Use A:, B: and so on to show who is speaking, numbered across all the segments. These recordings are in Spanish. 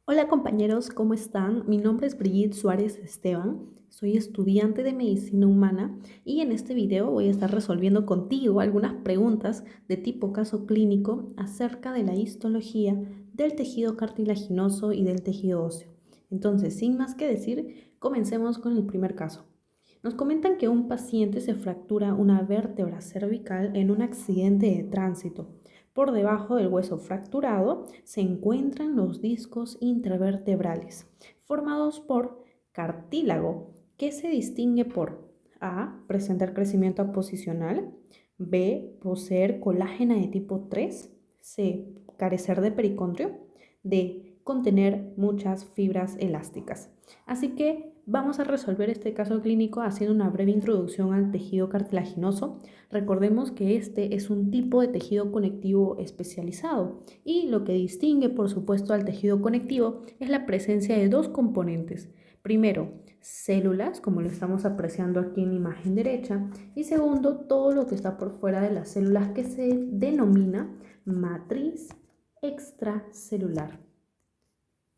A: Hola compañeros, ¿cómo están? Mi nombre es Brigitte Suárez Esteban, soy estudiante de Medicina Humana y en este video voy a estar resolviendo contigo algunas preguntas de tipo caso clínico acerca de la histología del tejido cartilaginoso y del tejido óseo. Entonces, sin más que decir, comencemos con el primer caso. Nos comentan que un paciente se fractura una vértebra cervical en un accidente de tránsito. Por debajo del hueso fracturado se encuentran los discos intervertebrales, formados por cartílago, que se distingue por A. Presentar crecimiento aposicional, B. Poseer colágena de tipo 3, C. Carecer de pericondrio, D. Contener muchas fibras elásticas. Así que vamos a resolver este caso clínico haciendo una breve introducción al tejido cartilaginoso. Recordemos que este es un tipo de tejido conectivo especializado y lo que distingue, por supuesto, al tejido conectivo es la presencia de dos componentes. Primero, células, como lo estamos apreciando aquí en la imagen derecha, y segundo, todo lo que está por fuera de las células que se denomina matriz extracelular.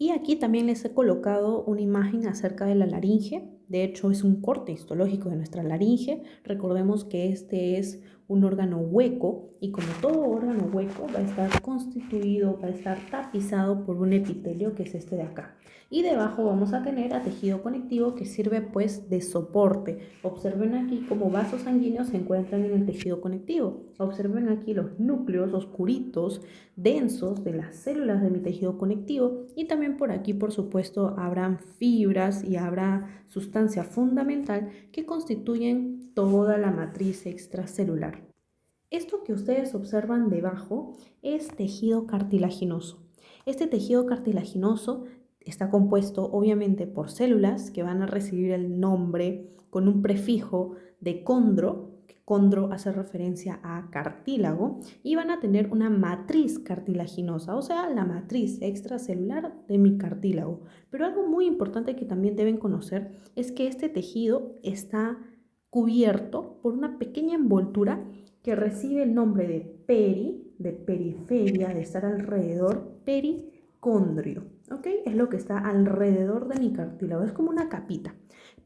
A: Y aquí también les he colocado una imagen acerca de la laringe. De hecho, es un corte histológico de nuestra laringe. Recordemos que este es un órgano hueco y como todo órgano hueco va a estar constituido, va a estar tapizado por un epitelio que es este de acá. Y debajo vamos a tener a tejido conectivo que sirve pues de soporte. Observen aquí cómo vasos sanguíneos se encuentran en el tejido conectivo. Observen aquí los núcleos oscuritos, densos de las células de mi tejido conectivo y también por aquí por supuesto habrán fibras y habrá sustancia fundamental que constituyen toda la matriz extracelular. Esto que ustedes observan debajo es tejido cartilaginoso. Este tejido cartilaginoso está compuesto obviamente por células que van a recibir el nombre con un prefijo de condro. Condro hace referencia a cartílago y van a tener una matriz cartilaginosa, o sea, la matriz extracelular de mi cartílago. Pero algo muy importante que también deben conocer es que este tejido está cubierto por una pequeña envoltura que recibe el nombre de de periferia, de estar alrededor, pericondrio, ¿ok? Es lo que está alrededor de mi cartílago, es como una capita.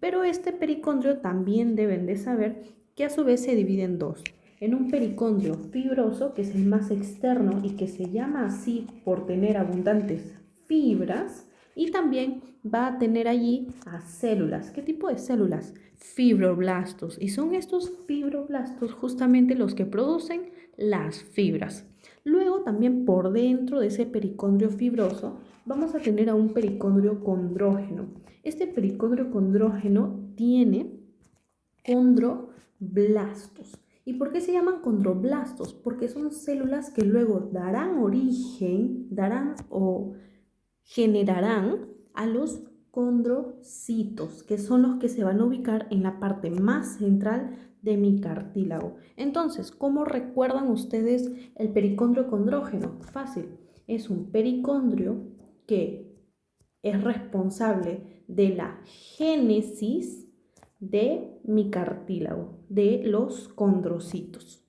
A: Pero este pericondrio también deben de saber que a su vez se divide en dos. En un pericondrio fibroso, que es el más externo y que se llama así por tener abundantes fibras, y también va a tener allí a células. ¿Qué tipo de células? Fibroblastos. Y son estos fibroblastos justamente los que producen las fibras. Luego también por dentro de ese pericondrio fibroso vamos a tener a un pericondrio condrógeno. Este pericondrio condrógeno tiene condroblastos. ¿Y por qué se llaman condroblastos? Porque son células que luego darán origen, darán o generarán a los condrocitos, que son los que se van a ubicar en la parte más central de mi cartílago. Entonces, ¿cómo recuerdan ustedes el pericondrio condrógeno? Fácil, es un pericondrio que es responsable de la génesis de mi cartílago, de los condrocitos.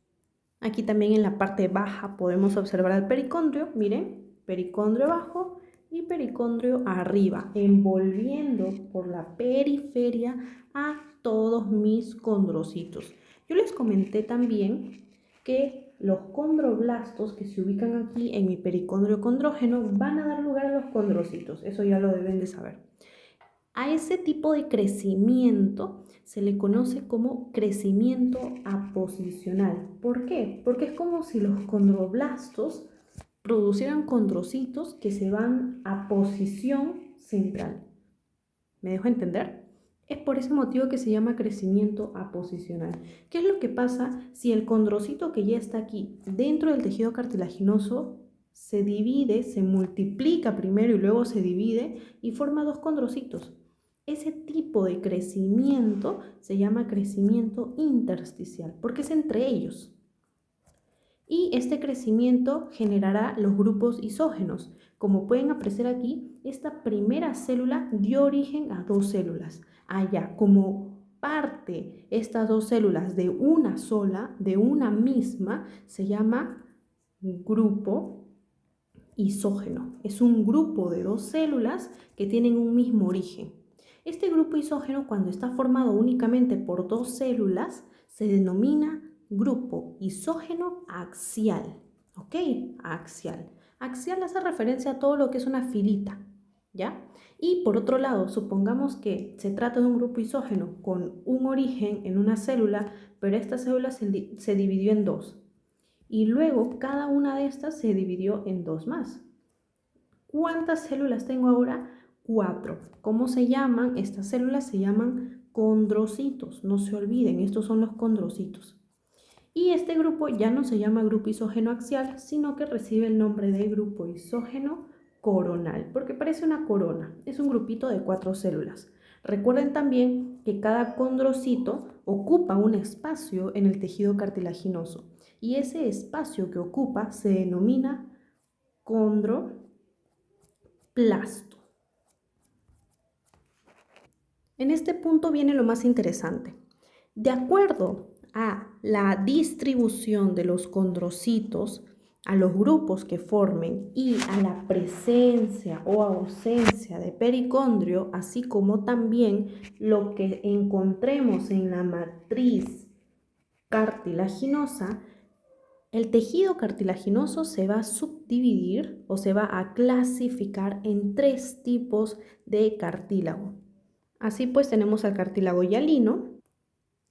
A: Aquí también en la parte baja podemos observar el pericondrio, miren, pericondrio abajo y pericondrio arriba, envolviendo por la periferia a todos mis condrocitos. Yo les comenté también que los condroblastos que se ubican aquí en mi pericondrio condrógeno van a dar lugar a los condrocitos, eso ya lo deben de saber. A ese tipo de crecimiento se le conoce como crecimiento aposicional. ¿Por qué? Porque es como si los condroblastos producieran condrocitos que se van a posición central. ¿Me dejo entender? Es por ese motivo que se llama crecimiento aposicional. ¿Qué es lo que pasa si el condrocito que ya está aquí dentro del tejido cartilaginoso se divide, se multiplica primero y luego se divide y forma dos condrocitos? Ese tipo de crecimiento se llama crecimiento intersticial porque es entre ellos. Y este crecimiento generará los grupos isógenos. Como pueden apreciar aquí, esta primera célula dio origen a dos células. Allá, como parte estas dos células de una sola, de una misma, se llama grupo isógeno. Es un grupo de dos células que tienen un mismo origen. Este grupo isógeno, cuando está formado únicamente por dos células, se denomina grupo isógeno axial. ¿Ok? Axial. Axial hace referencia a todo lo que es una filita, ¿ya? Y por otro lado, supongamos que se trata de un grupo isógeno con un origen en una célula, pero esta célula se dividió en dos. Y luego cada una de estas se dividió en dos más. ¿Cuántas células tengo ahora? 4. ¿Cómo se llaman? Estas células se llaman condrocitos. No se olviden, estos son los condrocitos. Y este grupo ya no se llama grupo isógeno axial, sino que recibe el nombre de grupo isógeno coronal, porque parece una corona. Es un grupito de 4 células. Recuerden también que cada condrocito ocupa un espacio en el tejido cartilaginoso y ese espacio que ocupa se denomina condroplasto. En este punto viene lo más interesante. De acuerdo a la distribución de los condrocitos, a los grupos que formen y a la presencia o ausencia de pericondrio, así como también lo que encontremos en la matriz cartilaginosa, el tejido cartilaginoso se va a subdividir o se va a clasificar en 3 tipos de cartílago. Así pues tenemos al cartílago hialino,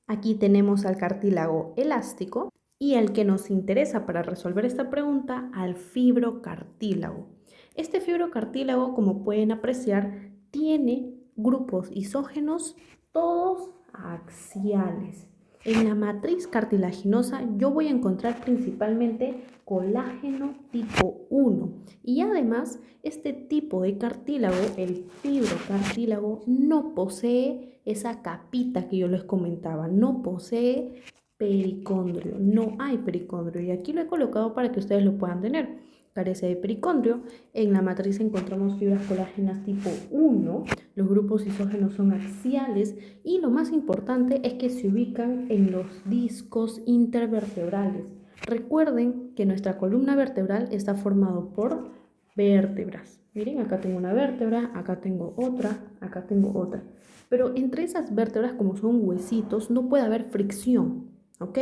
A: aquí tenemos al cartílago elástico y el que nos interesa para resolver esta pregunta, al fibrocartílago. Este fibrocartílago, como pueden apreciar, tiene grupos isógenos todos axiales. En la matriz cartilaginosa yo voy a encontrar principalmente colágeno tipo 1 y además este tipo de cartílago, el fibrocartílago, no posee esa capita que yo les comentaba, no posee pericondrio, no hay pericondrio y aquí lo he colocado para que ustedes lo puedan tener. Carece de pericondrio, en la matriz encontramos fibras colágenas tipo 1, los grupos isógenos son axiales y lo más importante es que se ubican en los discos intervertebrales. Recuerden que nuestra columna vertebral está formada por vértebras. Miren, acá tengo una vértebra, acá tengo otra. Pero entre esas vértebras, como son huesitos, no puede haber fricción, ¿ok?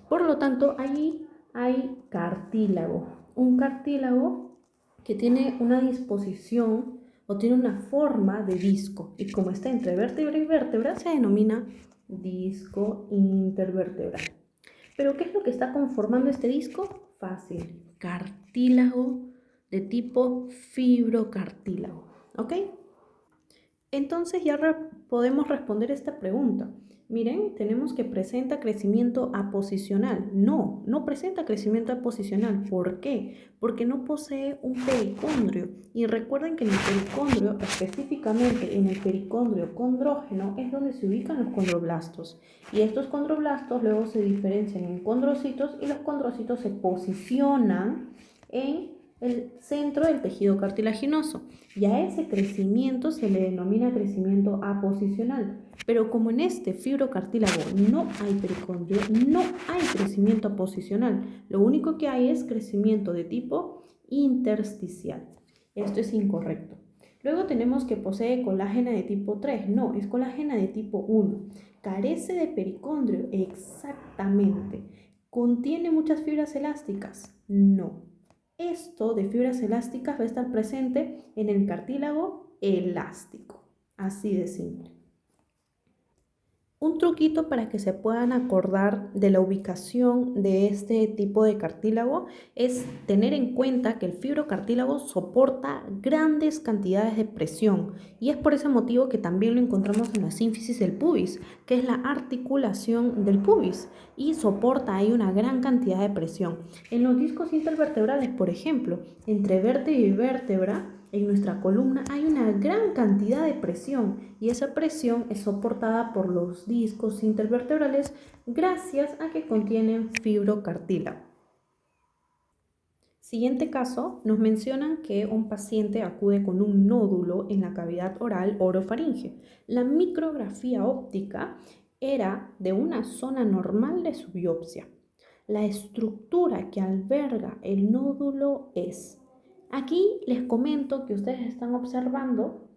A: Por lo tanto, allí hay cartílago. Un cartílago que tiene una disposición o tiene una forma de disco y como está entre vértebra y vértebra se denomina disco intervertebral. ¿Pero qué es lo que está conformando este disco? Fácil, cartílago de tipo fibrocartílago, ¿ok? Entonces ya podemos responder esta pregunta. Miren, tenemos que presenta crecimiento aposicional. No, no presenta crecimiento aposicional. ¿Por qué? Porque no posee un pericondrio. Y recuerden que en el pericondrio, específicamente en el pericondrio condrógeno, es donde se ubican los condroblastos. Y estos condroblastos luego se diferencian en condrocitos y los condrocitos se posicionan en el centro del tejido cartilaginoso y a ese crecimiento se le denomina crecimiento aposicional. Pero como en este fibrocartílago no hay pericondrio, no hay crecimiento aposicional. Lo único que hay es crecimiento de tipo intersticial. Esto es incorrecto. Luego tenemos que posee colágena de tipo 3. No, es colágena de tipo 1. Carece de pericondrio. Exactamente. ¿Contiene muchas fibras elásticas? No. Esto de fibras elásticas va a estar presente en el cartílago elástico. Así de simple. Un truquito para que se puedan acordar de la ubicación de este tipo de cartílago es tener en cuenta que el fibrocartílago soporta grandes cantidades de presión y es por ese motivo que también lo encontramos en la sínfisis del pubis, que es la articulación del pubis y soporta ahí una gran cantidad de presión. En los discos intervertebrales, por ejemplo, entre vértebra y vértebra, en nuestra columna hay una gran cantidad de presión y esa presión es soportada por los discos intervertebrales gracias a que contienen fibrocartílago. Siguiente caso, nos mencionan que un paciente acude con un nódulo en la cavidad oral orofaringe. La micrografía óptica era de una zona normal de su biopsia. La estructura que alberga el nódulo es Aquí les comento que ustedes están observando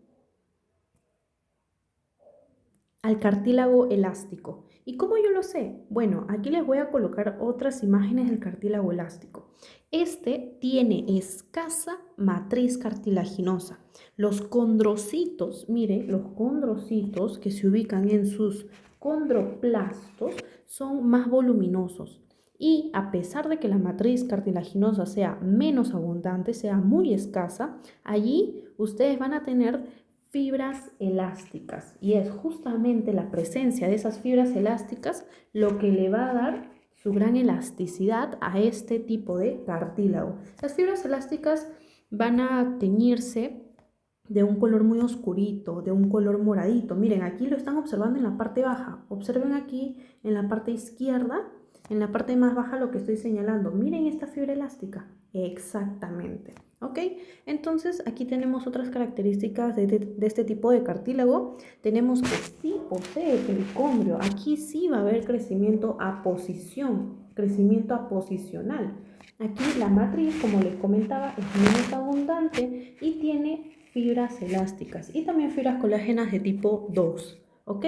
A: al cartílago elástico. ¿Y cómo yo lo sé? Bueno, aquí les voy a colocar otras imágenes del cartílago elástico. Este tiene escasa matriz cartilaginosa. Los condrocitos, miren, los condrocitos que se ubican en sus condroplastos son más voluminosos. Y a pesar de que la matriz cartilaginosa sea menos abundante, sea muy escasa, allí ustedes van a tener fibras elásticas y es justamente la presencia de esas fibras elásticas lo que le va a dar su gran elasticidad a este tipo de cartílago. Las fibras elásticas van a teñirse de un color muy oscurito, de un color moradito. Miren, aquí lo están observando en la parte baja. Observen aquí en la parte izquierda, en la parte más baja lo que estoy señalando. Miren esta fibra elástica. Exactamente. ¿Ok? Entonces aquí tenemos otras características de este tipo de cartílago. Tenemos que sí posee pericondrio. Aquí sí va a haber crecimiento a posición, crecimiento aposicional. Aquí la matriz, como les comentaba, es menos abundante y tiene fibras elásticas y también fibras colágenas de tipo 2. ¿Ok?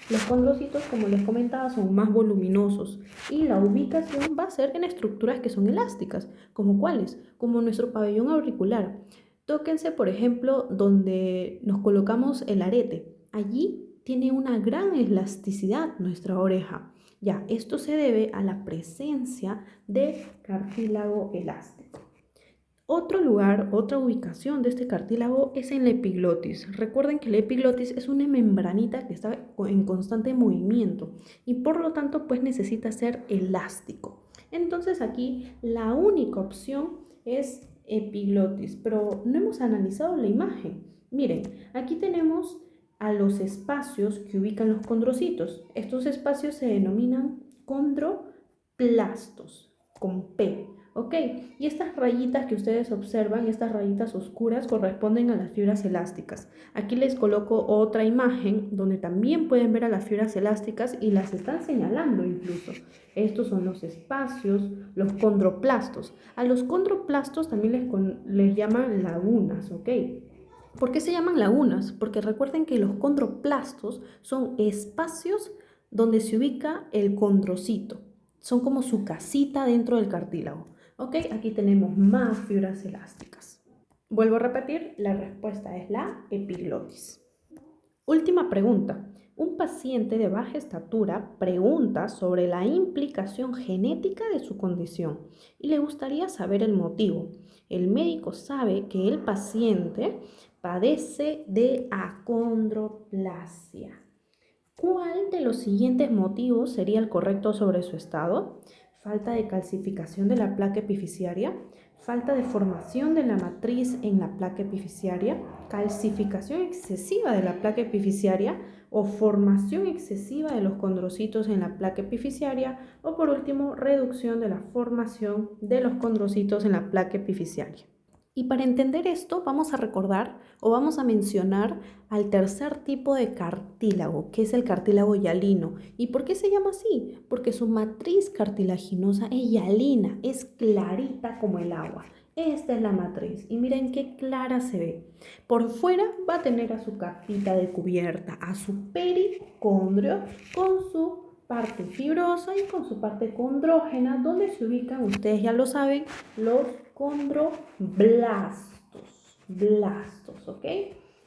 A: Los condrocitos, como les comentaba, son más voluminosos y la ubicación va a ser en estructuras que son elásticas, como cuáles, como nuestro pabellón auricular. Tóquense, por ejemplo, donde nos colocamos el arete. Allí tiene una gran elasticidad nuestra oreja. Ya, esto se debe a la presencia de cartílago elástico. Otro lugar, otra ubicación de este cartílago es en la epiglotis. Recuerden que la epiglotis es una membranita que está en constante movimiento y por lo tanto pues necesita ser elástico. Entonces aquí la única opción es epiglotis, pero no hemos analizado la imagen. Miren, aquí tenemos a los espacios que ubican los condrocitos. Estos espacios se denominan condroplastos, con P. ¿Ok? Y estas rayitas que ustedes observan, estas rayitas oscuras, corresponden a las fibras elásticas. Aquí les coloco otra imagen donde también pueden ver a las fibras elásticas y las están señalando incluso. Estos son los espacios, los condroplastos. A los condroplastos también les llaman lagunas, ¿ok? ¿Por qué se llaman lagunas? Porque recuerden que los condroplastos son espacios donde se ubica el condrocito. Son como su casita dentro del cartílago. Ok, aquí tenemos más fibras elásticas. Vuelvo a repetir, la respuesta es la epiglotis. Última pregunta. Un paciente de baja estatura pregunta sobre la implicación genética de su condición y le gustaría saber el motivo. El médico sabe que el paciente padece de acondroplasia. ¿Cuál de los siguientes motivos sería el correcto sobre su estado? Falta de calcificación de la placa epifisiaria, falta de formación de la matriz en la placa epifisiaria, calcificación excesiva de la placa epifisiaria o formación excesiva de los condrocitos en la placa epifisiaria o por último reducción de la formación de los condrocitos en la placa epifisiaria. Y para entender esto vamos a recordar o vamos a mencionar al tercer tipo de cartílago, que es el cartílago hialino. ¿Y por qué se llama así? Porque su matriz cartilaginosa es hialina, es clarita como el agua. Esta es la matriz y miren qué clara se ve. Por fuera va a tener a su capita de cubierta, a su pericondrio con su parte fibrosa y con su parte condrógena, donde se ubican, ustedes ya lo saben, los condroblastos, ¿ok?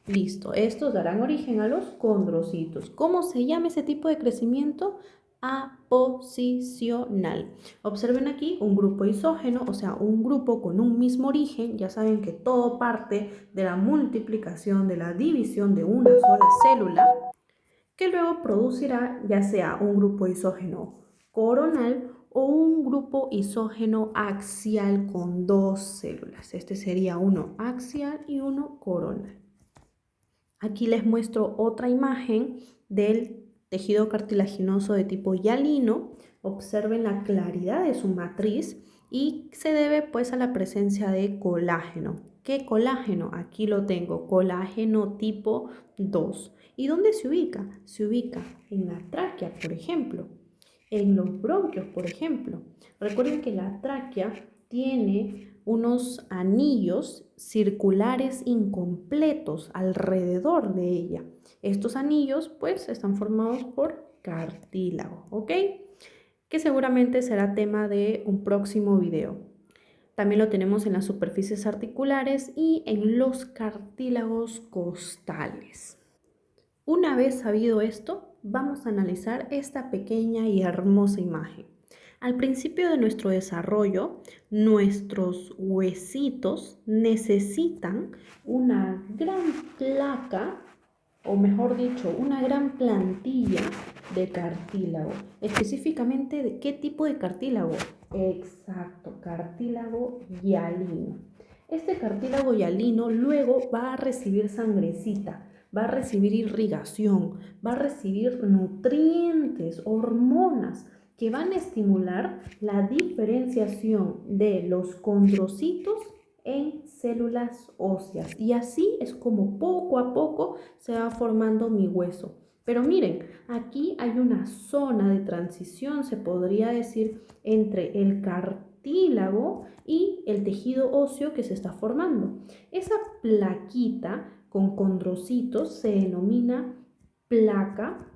A: Listo, estos darán origen a los condrocitos. ¿Cómo se llama ese tipo de crecimiento? Aposicional. Observen aquí un grupo isógeno, o sea, un grupo con un mismo origen. Ya saben que todo parte de la multiplicación, de la división de una sola célula, que luego producirá ya sea un grupo isógeno coronal o un grupo isógeno axial con dos células. Este sería uno axial y uno coronal. Aquí les muestro otra imagen del tejido cartilaginoso de tipo hialino. Observen la claridad de su matriz y se debe pues a la presencia de colágeno. ¿Qué colágeno? Aquí lo tengo, colágeno tipo 2. ¿Y dónde se ubica? Se ubica en la tráquea, por ejemplo, en los bronquios, por ejemplo. Recuerden que la tráquea tiene unos anillos circulares incompletos alrededor de ella. Estos anillos pues están formados por cartílago, ¿ok? Que seguramente será tema de un próximo video. También lo tenemos en las superficies articulares y en los cartílagos costales. Una vez sabido esto, vamos a analizar esta pequeña y hermosa imagen. Al principio de nuestro desarrollo, nuestros huesitos necesitan una gran placa, o mejor dicho, una gran plantilla de cartílago. Específicamente, ¿de qué tipo de cartílago? Exacto, cartílago hialino. Este cartílago hialino luego va a recibir sangrecita, va a recibir irrigación, va a recibir nutrientes, hormonas que van a estimular la diferenciación de los condrocitos en células óseas. Y así es como poco a poco se va formando mi hueso. Pero miren, aquí hay una zona de transición, se podría decir, entre el cartílago y el tejido óseo que se está formando. Esa plaquita con condrocitos se denomina placa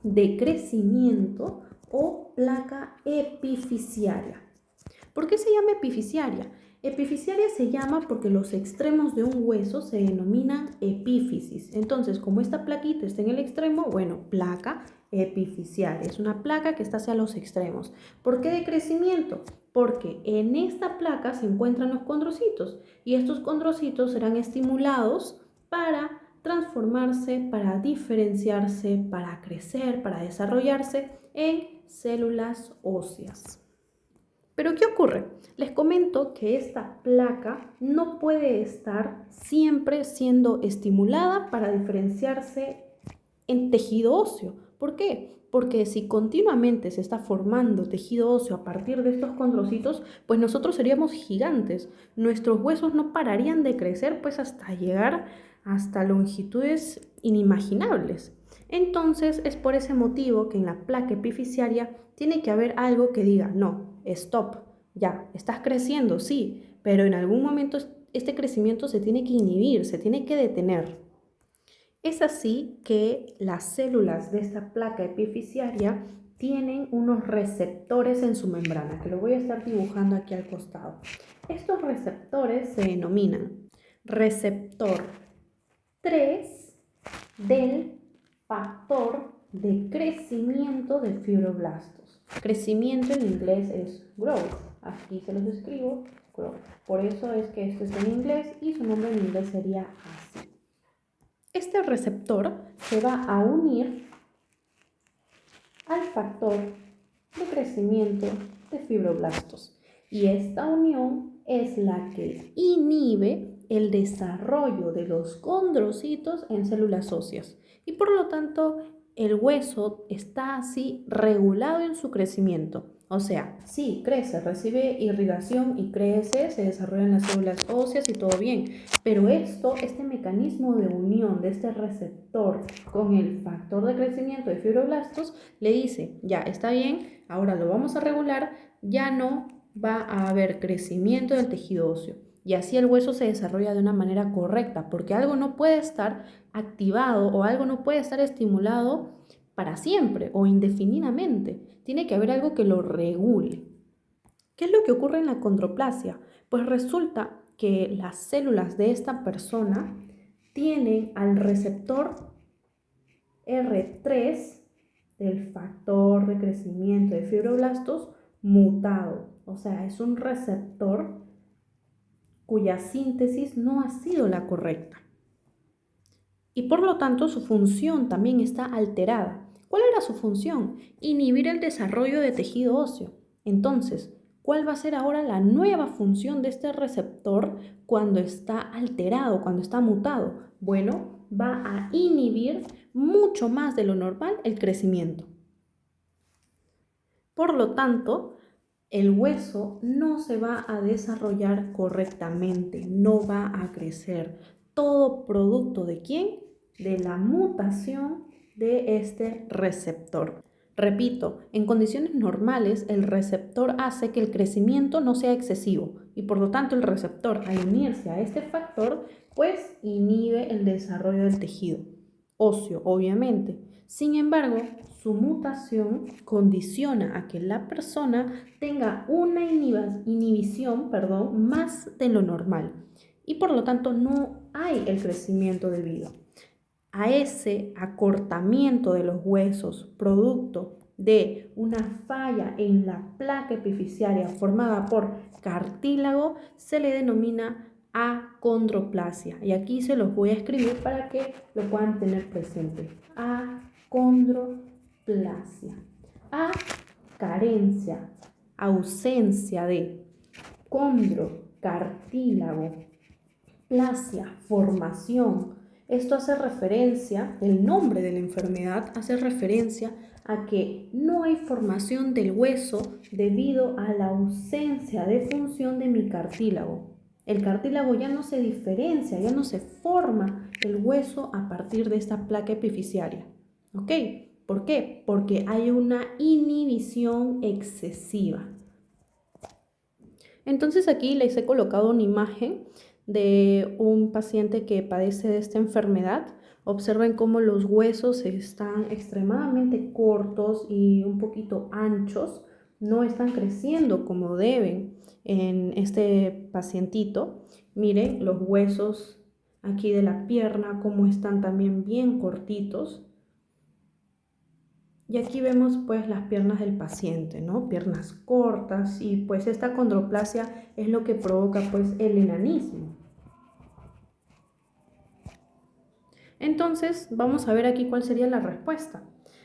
A: de crecimiento o placa epifisiaria. ¿Por qué se llama epifisiaria? Epifisiaria se llama porque los extremos de un hueso se denominan epífisis. Entonces, como esta plaquita está en el extremo, bueno, placa epifisiaria. Es una placa que está hacia los extremos. ¿Por qué de crecimiento? Porque en esta placa se encuentran los condrocitos y estos condrocitos serán estimulados para transformarse, para diferenciarse, para crecer, para desarrollarse en células óseas. Pero ¿qué ocurre? Les comento que esta placa no puede estar siempre siendo estimulada para diferenciarse en tejido óseo. ¿Por qué? Porque si continuamente se está formando tejido óseo a partir de estos condrocitos, pues nosotros seríamos gigantes. Nuestros huesos no pararían de crecer pues hasta llegar hasta longitudes inimaginables. Entonces es por ese motivo que en la placa epifisiaria tiene que haber algo que diga, no, stop, ya, estás creciendo, sí, pero en algún momento este crecimiento se tiene que inhibir, se tiene que detener. Es así que las células de esta placa epifisiaria tienen unos receptores en su membrana, que lo voy a estar dibujando aquí al costado. Estos receptores se denominan receptor 3 del factor de crecimiento de fibroblastos. Crecimiento en inglés es growth. Aquí se los escribo, growth. Por eso es que esto está en inglés y su nombre en inglés sería así. Este receptor se va a unir al factor de crecimiento de fibroblastos y esta unión es la que inhibe el desarrollo de los condrocitos en células óseas y por lo tanto el hueso está así regulado en su crecimiento. O sea, sí, crece, recibe irrigación y crece, se desarrollan las células óseas y todo bien. Pero este mecanismo de unión de este receptor con el factor de crecimiento de fibroblastos le dice, ya está bien, ahora lo vamos a regular, ya no va a haber crecimiento del tejido óseo. Y así el hueso se desarrolla de una manera correcta, porque algo no puede estar activado o algo no puede estar estimulado para siempre o indefinidamente. Tiene que haber algo que lo regule. ¿Qué es lo que ocurre en la condroplasia? Pues resulta que las células de esta persona tienen al receptor R3 del factor de crecimiento de fibroblastos mutado. O sea, es un receptor cuya síntesis no ha sido la correcta. Y por lo tanto su función también está alterada. ¿Cuál era su función? Inhibir el desarrollo de tejido óseo. Entonces, ¿cuál va a ser ahora la nueva función de este receptor cuando está alterado, cuando está mutado? Bueno, va a inhibir mucho más de lo normal el crecimiento. Por lo tanto, el hueso no se va a desarrollar correctamente, no va a crecer. Todo producto ¿de quién? De la mutación de este receptor. Repito, en condiciones normales el receptor hace que el crecimiento no sea excesivo, y por lo tanto el receptor, al unirse a este factor, pues inhibe el desarrollo del tejido óseo, obviamente. Sin embargo, su mutación condiciona a que la persona tenga una inhibición, más de lo normal y por lo tanto no hay el crecimiento debido a ese acortamiento de los huesos producto de una falla en la placa epifisiaria formada por cartílago. Se le denomina acondroplasia y aquí se los voy a escribir para que lo puedan tener presente. Acondroplasia. A, carencia, ausencia de condro, cartílago, plasia, formación. Esto hace referencia, el nombre de la enfermedad hace referencia a que no hay formación del hueso debido a la ausencia de función de mi cartílago. El cartílago ya no se diferencia, ya no se forma el hueso a partir de esta placa epifisiaria. ¿Ok? ¿Por qué? Porque hay una inhibición excesiva. Entonces aquí les he colocado una imagen de un paciente que padece de esta enfermedad. Observen cómo los huesos están extremadamente cortos y un poquito anchos, no están creciendo como deben en este pacientito. Miren los huesos aquí de la pierna, cómo están también bien cortitos. Y aquí vemos pues las piernas del paciente, ¿no? Piernas cortas y pues esta acondroplasia es lo que provoca pues el enanismo. Entonces vamos a ver aquí cuál sería la respuesta.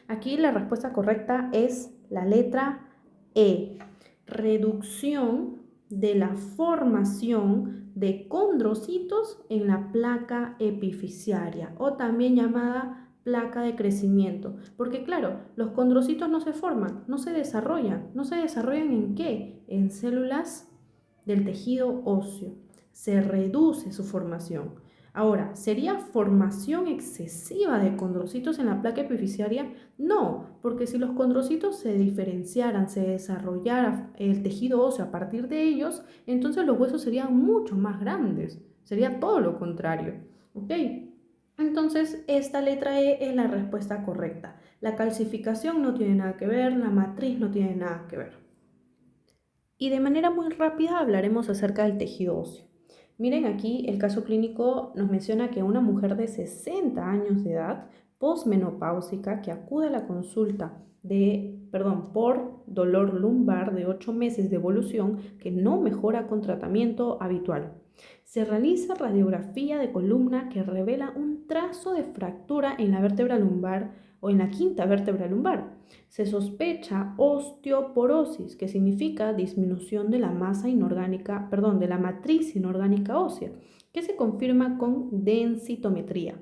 A: Aquí la respuesta correcta es la letra E. Reducción de la formación de condrocitos en la placa epifisiaria o también llamada placa de crecimiento, porque claro, los condrocitos no se forman, no se desarrollan. ¿No se desarrollan en qué? En células del tejido óseo. Se reduce su formación. Ahora, ¿sería formación excesiva de condrocitos en la placa epifisiaria? No, porque si los condrocitos se diferenciaran, se desarrollara el tejido óseo a partir de ellos, entonces los huesos serían mucho más grandes. Sería todo lo contrario. ¿Ok? Entonces, esta letra E es la respuesta correcta. La calcificación no tiene nada que ver, la matriz no tiene nada que ver. Y de manera muy rápida hablaremos acerca del tejido óseo. Miren aquí, el caso clínico nos menciona que una mujer de 60 años de edad, posmenopáusica, que acude a la consulta por dolor lumbar de 8 meses de evolución que no mejora con tratamiento habitual. Se realiza radiografía de columna que revela un trazo de fractura en la vértebra lumbar o en la quinta vértebra lumbar. Se sospecha osteoporosis, que significa disminución de la masa inorgánica, de la matriz inorgánica ósea, que se confirma con densitometría.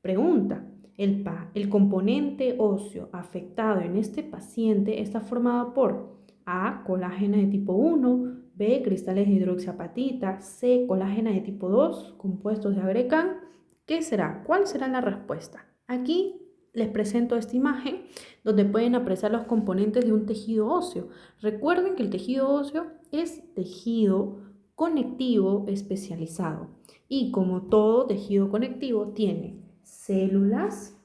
A: Pregunta: ¿el componente óseo afectado en este paciente está formado por A, colágeno de tipo 1, B, cristales de hidroxiapatita, C, colágeno de tipo 2, compuestos de agrecan? ¿Qué será? ¿Cuál será la respuesta? Aquí les presento esta imagen donde pueden apreciar los componentes de un tejido óseo. Recuerden que el tejido óseo es tejido conectivo especializado y como todo tejido conectivo tiene células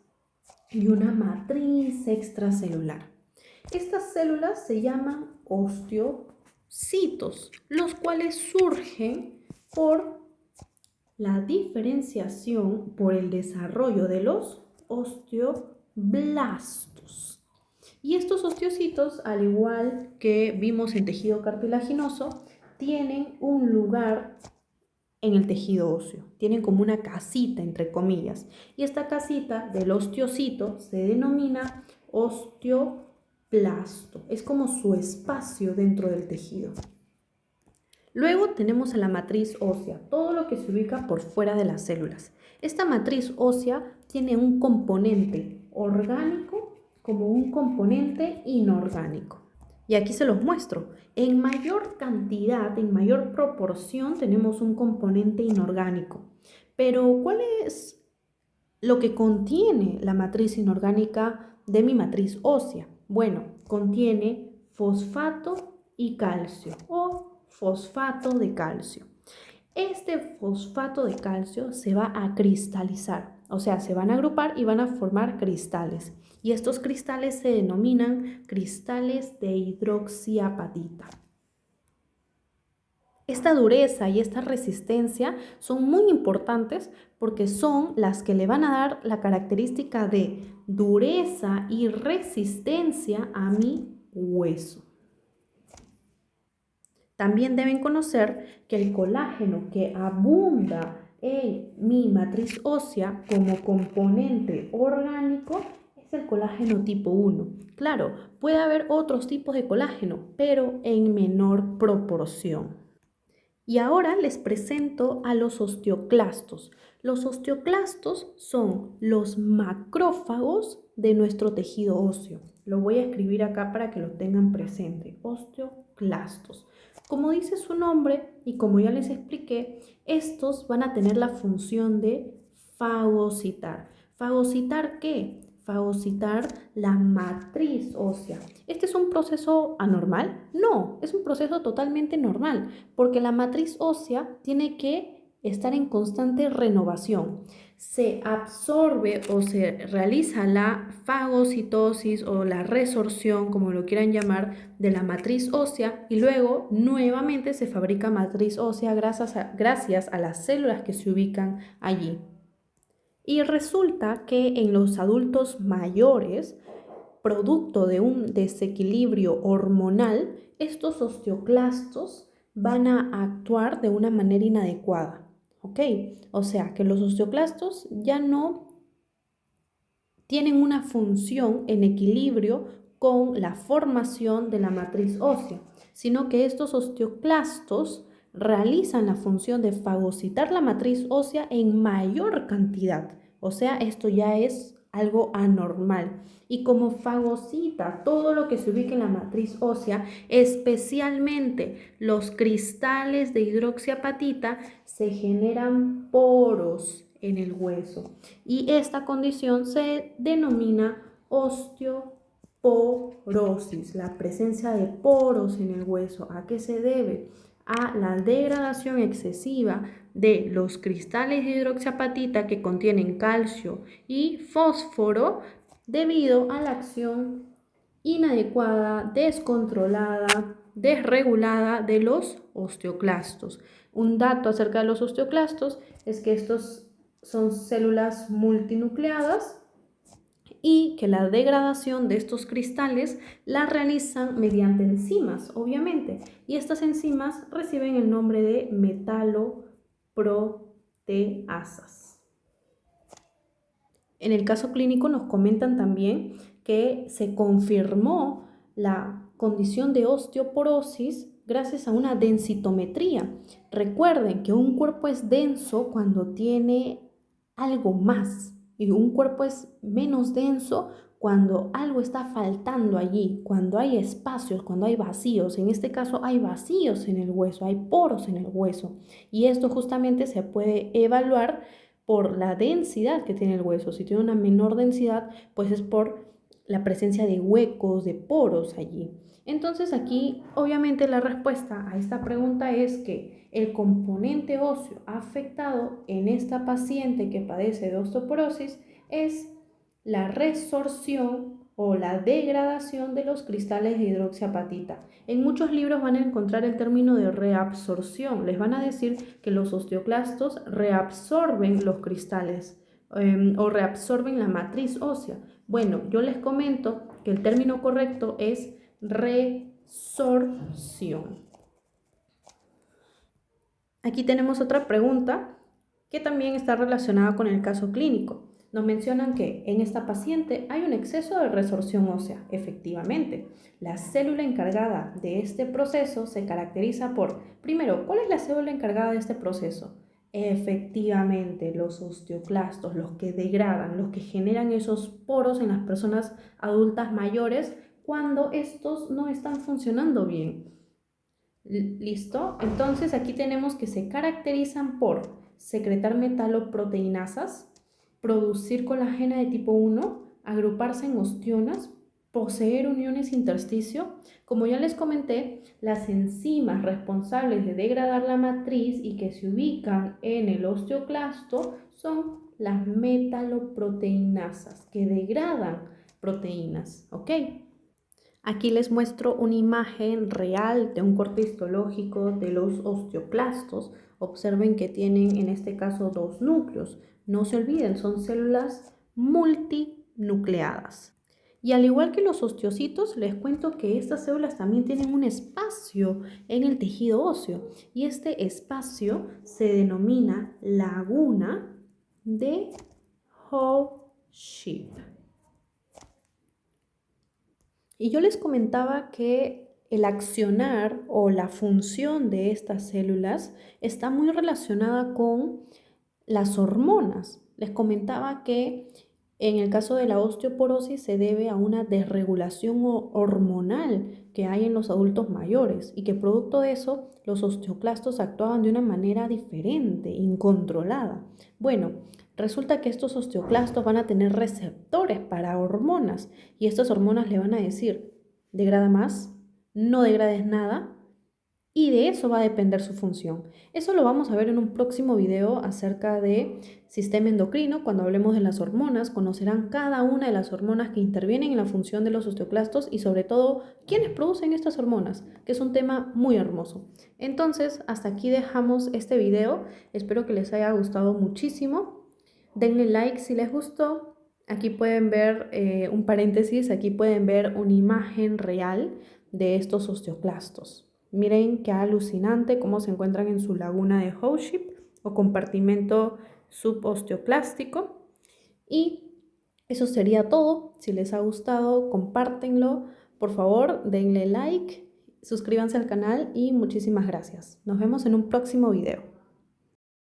A: y una matriz extracelular. Estas células se llaman osteocitos, los cuales surgen por la diferenciación por el desarrollo de los osteoblastos. Y estos osteocitos, al igual que vimos en tejido cartilaginoso, tienen un lugar en el tejido óseo. Tienen como una casita, entre comillas. Y esta casita del osteocito se denomina osteoplasto. Es como su espacio dentro del tejido. Luego tenemos a la matriz ósea, todo lo que se ubica por fuera de las células. Esta matriz ósea tiene un componente orgánico como un componente inorgánico. Y aquí se los muestro. En mayor cantidad, en mayor proporción, tenemos un componente inorgánico. Pero, ¿cuál es lo que contiene la matriz inorgánica de mi matriz ósea? Bueno, contiene fosfato y calcio o fosfato de calcio. Este fosfato de calcio se va a cristalizar, o sea, se van a agrupar y van a formar cristales. Y estos cristales se denominan cristales de hidroxiapatita. Esta dureza y esta resistencia son muy importantes porque son las que le van a dar la característica de dureza y resistencia a mi hueso. También deben conocer que el colágeno que abunda en mi matriz ósea como componente orgánico es el colágeno tipo 1. Claro, puede haber otros tipos de colágeno, pero en menor proporción. Y ahora les presento a los osteoclastos. Los osteoclastos son los macrófagos de nuestro tejido óseo. Lo voy a escribir acá para que lo tengan presente. Osteoclastos. Como dice su nombre y como ya les expliqué, estos van a tener la función de fagocitar. ¿Fagocitar qué? Fagocitar la matriz ósea. ¿Este es un proceso anormal? No, es un proceso totalmente normal, porque la matriz ósea tiene que estar en constante renovación. Se absorbe o se realiza la fagocitosis o la resorción, como lo quieran llamar, de la matriz ósea y luego nuevamente se fabrica matriz ósea gracias a las células que se ubican allí. Y resulta que en los adultos mayores, producto de un desequilibrio hormonal, estos osteoclastos van a actuar de una manera inadecuada. ¿Ok? O sea, que los osteoclastos ya no tienen una función en equilibrio con la formación de la matriz ósea, sino que estos osteoclastos realizan la función de fagocitar la matriz ósea en mayor cantidad. O sea, esto ya es algo anormal. Y como fagocita todo lo que se ubica en la matriz ósea, especialmente los cristales de hidroxiapatita, se generan poros en el hueso. Y esta condición se denomina osteoporosis, la presencia de poros en el hueso. ¿A qué se debe? A la degradación excesiva de los cristales de hidroxiapatita que contienen calcio y fósforo debido a la acción inadecuada, descontrolada, desregulada de los osteoclastos. Un dato acerca de los osteoclastos es que estos son células multinucleadas y que la degradación de estos cristales la realizan mediante enzimas, obviamente, y estas enzimas reciben el nombre de metaloproteasas. En el caso clínico nos comentan también que se confirmó la condición de osteoporosis gracias a una densitometría. Recuerden que un cuerpo es denso cuando tiene algo más y un cuerpo es menos denso cuando algo está faltando allí, cuando hay espacios, cuando hay vacíos. En este caso hay vacíos en el hueso, hay poros en el hueso y esto justamente se puede evaluar por la densidad que tiene el hueso. Si tiene una menor densidad, pues es por la presencia de huecos, de poros allí. Entonces aquí obviamente la respuesta a esta pregunta es que el componente óseo afectado en esta paciente que padece de osteoporosis es la resorción o la degradación de los cristales de hidroxiapatita. En muchos libros van a encontrar el término de reabsorción. Les van a decir que los osteoclastos reabsorben los cristales o reabsorben la matriz ósea. Bueno, yo les comento que el término correcto es resorción. Aquí tenemos otra pregunta que también está relacionada con el caso clínico. Nos mencionan que en esta paciente hay un exceso de resorción ósea. Efectivamente, la célula encargada de este proceso se caracteriza por, primero, ¿cuál es la célula encargada de este proceso? Efectivamente, los osteoclastos, los que degradan, los que generan esos poros en las personas adultas mayores cuando estos no están funcionando bien. ¿Listo? Entonces aquí tenemos que se caracterizan por secretar metaloproteinasas, producir colágeno de tipo 1, agruparse en ostionas, poseer uniones intersticio? Como ya les comenté, las enzimas responsables de degradar la matriz y que se ubican en el osteoclasto son las metaloproteinasas, que degradan proteínas, ¿ok? Aquí les muestro una imagen real de un corte histológico de los osteoclastos. Observen que tienen en este caso dos núcleos. No se olviden, son células multinucleadas. Y al igual que los osteocitos, les cuento que estas células también tienen un espacio en el tejido óseo. Y este espacio se denomina laguna de Howship. Y yo les comentaba que el accionar o la función de estas células está muy relacionada con las hormonas. Les comentaba que en el caso de la osteoporosis se debe a una desregulación hormonal que hay en los adultos mayores y que producto de eso los osteoclastos actuaban de una manera diferente, incontrolada. Bueno, resulta que estos osteoclastos van a tener receptores para hormonas y estas hormonas le van a decir, degrada más, no degrades nada, y de eso va a depender su función. Eso lo vamos a ver en un próximo video acerca de sistema endocrino. Cuando hablemos de las hormonas, conocerán cada una de las hormonas que intervienen en la función de los osteoclastos y sobre todo, quiénes producen estas hormonas, que es un tema muy hermoso. Entonces, hasta aquí dejamos este video. Espero que les haya gustado muchísimo. Denle like si les gustó. Aquí pueden ver un paréntesis, aquí pueden ver una imagen real de estos osteoclastos. Miren qué alucinante cómo se encuentran en su laguna de Howship o compartimento subosteoclástico. Y eso sería todo. Si les ha gustado, compártenlo. Por favor, denle like, suscríbanse al canal y muchísimas gracias. Nos vemos en un próximo video.